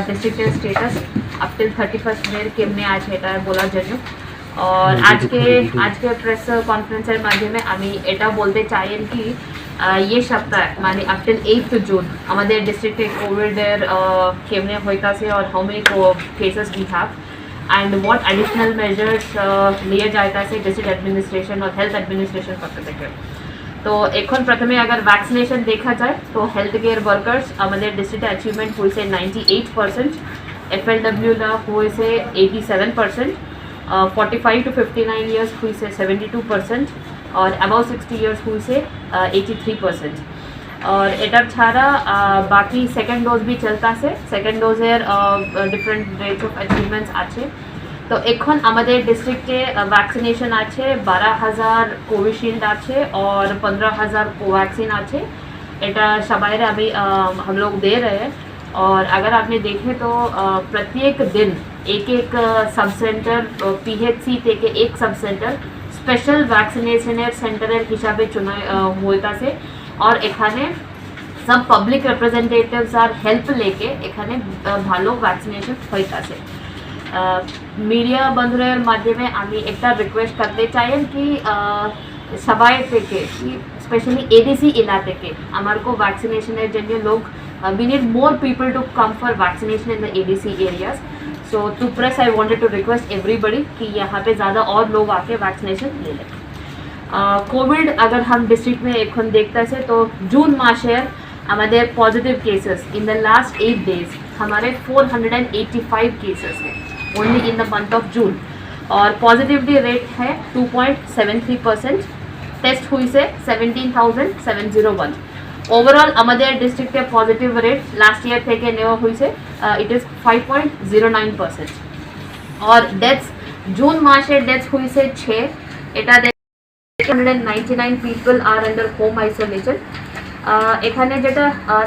ডিস্ট্রিক্টের status up till 31st মে কেমনে আছে এটা বলার জন্য। और আজকে প্রেস কনফারেন্সের মাধ্যমে আমি এটা বলতে চাই কি ये সপ্তাহ মানে আপ টিল 8th জুন আমাদের ডিস্ট্রিক্টে কোভিডের কেমনে হইতাছে और how many cases we have and what additional measures लिए যাইতাছে ডিস্ট্রিক্ট অ্যাডমিনিস্ট্রেশন और हेल्थ एडमिनिस्ट्रेशन পক্ষ থেকে। তো এখন প্রথমে अगर वैक्सीनेशन देखा जाए तो हेल्थ केयर वर्कर्स আমাদের ডিস্ট্রিক্টে অ্যাচিভমেন্ট হয়েছে 98%, FLW ला হয়েছে 87%, 45 to 59 years হয়েছে 72% और अबाव 60 years হয়েছে 83%। और এটার ছাড়া বাকি সেকেন্ড ডোজ भी চলতা আছে, সেকেন্ড ডোজের ডিফারেন্ট রেটস অফ অ্যাচিভমেন্টস আছে। তো এখন আমাদের ডিস্ট্রিক্টে वैक्सीनेशन আছে 12,000 कोविशील्ड আছে और 15,000 कोवैक्सीन আছে। এটা সবাইরে अभी हम लोग दे रहे हैं। और अगर आपने देखें तो प्रत्येक दिन एक एक सब सेंटर PHC থেকে एक सब सेंटर स्पेशल वैक्सीनेशनर सेंटरेर हिसाबे चुना होइताছে। और এখানে सब पब्लिक रिप्रेजेंटेटिव्स আর হেল্প लेके এখানে ভালো वैक्सीनेशन হইতাছে। मीडिया बंधुদের মাধ্যমে আমি একটা রিকোয়েস্ট করতে চাই कि সবাই থেকে स्पेशली ADC इलाके থেকে আমার को वैक्सीनेशनर जन्य लोग we need more people to come for vaccination in the ADC areas. So to press I wanted to request everybody कि यहाँ पे ज़्यादा और लोग आके वैक्सीनेशन ले लें। कोविड अगर हम डिस्ट्रिक्ट में এখন দেখতেছে तो जून মাসের আমাদের positive cases in the last 8 days हमारे 485 केसेस हैं only in the month of June. और पॉजिटिविटी रेट है 2.73%, टेस्ट हुई से 17,701। ओवरऑल আমাদের ডিস্ট্রিক্টে পজিটিভ রেট লাস্ট ইয়ার থেকে নেওয়া হয়েছে ইট ইজ 5.09%। और डेथ्स जून মাসের डेथ्स হয়েছে 6, এটা 199 people are under home isolation। এখানে যেটা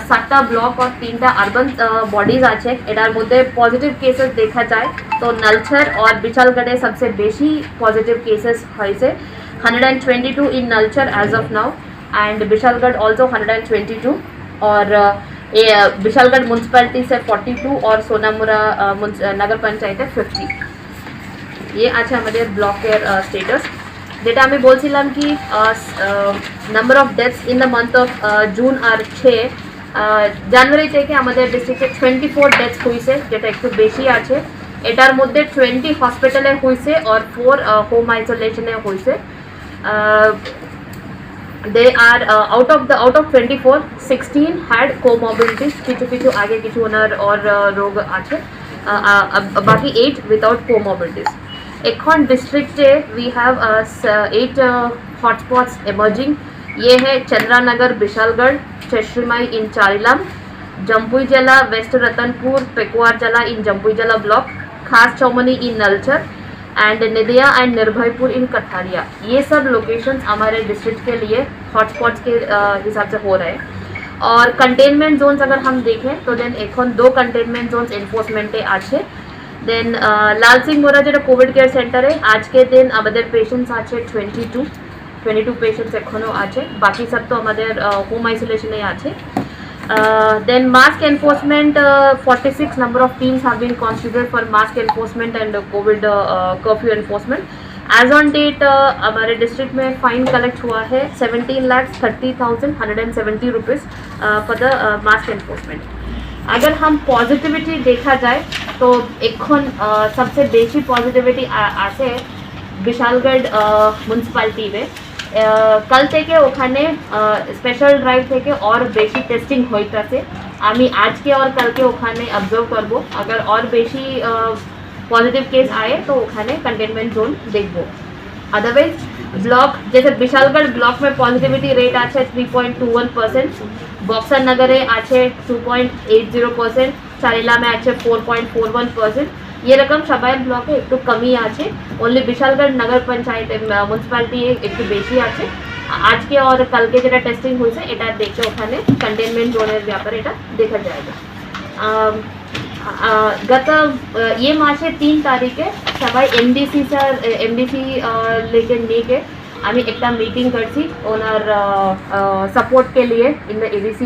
7টা ব্লক और 3টা আরবান বডিজ আছে এটার মধ্যে পজিটিভ কেসেস দেখা যায় তো নলছর और বিশালগড়ে सबसे বেশি পজিটিভ কেসেস হয়েছে 122 in Nalchar as of now and Bishalgarh also 122। और बिशालगढ़ म्यूनसिपैलिटी से 42 और सोनामुरा नगर पंचायत 50। ये আছে আমাদের ব্লকের স্ট্যাটাস। যেটা আমি বলছিলাম কি number of deaths in the month of June আর 6 জানুয়ারি থেকে আমাদের ডিস্ট্রিক্টে 24 ডেথস হয়েছে যেটা একটু বেশি আছে। এটার মধ্যে 20 হসপিটালে হয়েছে और 4 হোম আইসোলেশনে হয়েছে। they are out of 24 16 had comorbidities, কিছু আগে কিছু ওনার और রোগ আছে বাকি 8 without comorbidities। এখন ডিস্ট্রিক্টে we have 8 hotspots emerging। ये है चंद्रानगर बिशालगढ़, चश्रीमाई इन चारिलाम, जम्पुई जिला वेस्ट रतनपुर, पेकुआर जिला इन जम्पुई जिला ब्लॉक, खास चौमनी इन नलचर एंड निदिया एंड निर्भयपुर इन कठारिया। ये सब लोकेशंस हमारे डिस्ट्रिक्ट के लिए हॉटस्पॉट्स के हिसाब से हो रहे हैं। और कंटेनमेंट जोन्स अगर हम देखें तो देन এখন 2 कंटेनमेंट जोन्स एनफोर्समेंटे আছে। देन लाल सिंह मोरा যেটা কোভিড কেয়ার সেন্টারে আজকে দিন আমাদের পেশেন্টস আছে 22 পেশেন্টস এখনো আছে, বাকি সব তো আমাদের হোম আইসোলেশনে আছে। Then mask enforcement 46 number of teams have been constituted for mask enforcement and COVID curfew enforcement। As on date हमारे डिस्ट्रिक्ट में फाइन कलेक्ट हुआ है 17,30,170 rupees for the mask enforcement. अगर हम पॉजिटिविटी देखा जाए तो এখন सबसे बेसी पॉजिटिविटी আছে বিশালগড় म्यूनसिपैलिटी में। कल থেকে ওখানে স্পেশাল ড্রাইভ থেকে और বেশি টেস্টিং হইতাছে। আমি আজকে और कल के ওখানে অবজার্ভ করব, अगर और বেশি पॉजिटिव केस आए तो ওখানে कंटेनमेंट जोन देखब। अदरवाइज ब्लॉक जैसे विशालगढ़ ब्लॉक में पॉजिटिविटी रेट আছে 3.21%, बक्सर नगरे আছে 2.80%, चारिला में আছে 4.41%। ये रकम सबाई ब्लॉके एक कमी আছে, ओनली विशालगढ़ नगर पंचायत म्यूनसिपैलिटी एक बेशी আছে। आज के और कल के যেটা টেস্টিং হয়েছে এটা দেখে ওখানে कंटेनमेंट जोनेर ব্যাপারে এটা দেখা जाएगा। गत ये मासे 3 तारीखे सबाई MDC लेके নিয়ে আমি একটা মিটিং করছি ওনার সাপোর্ট के लिए इन द ADC।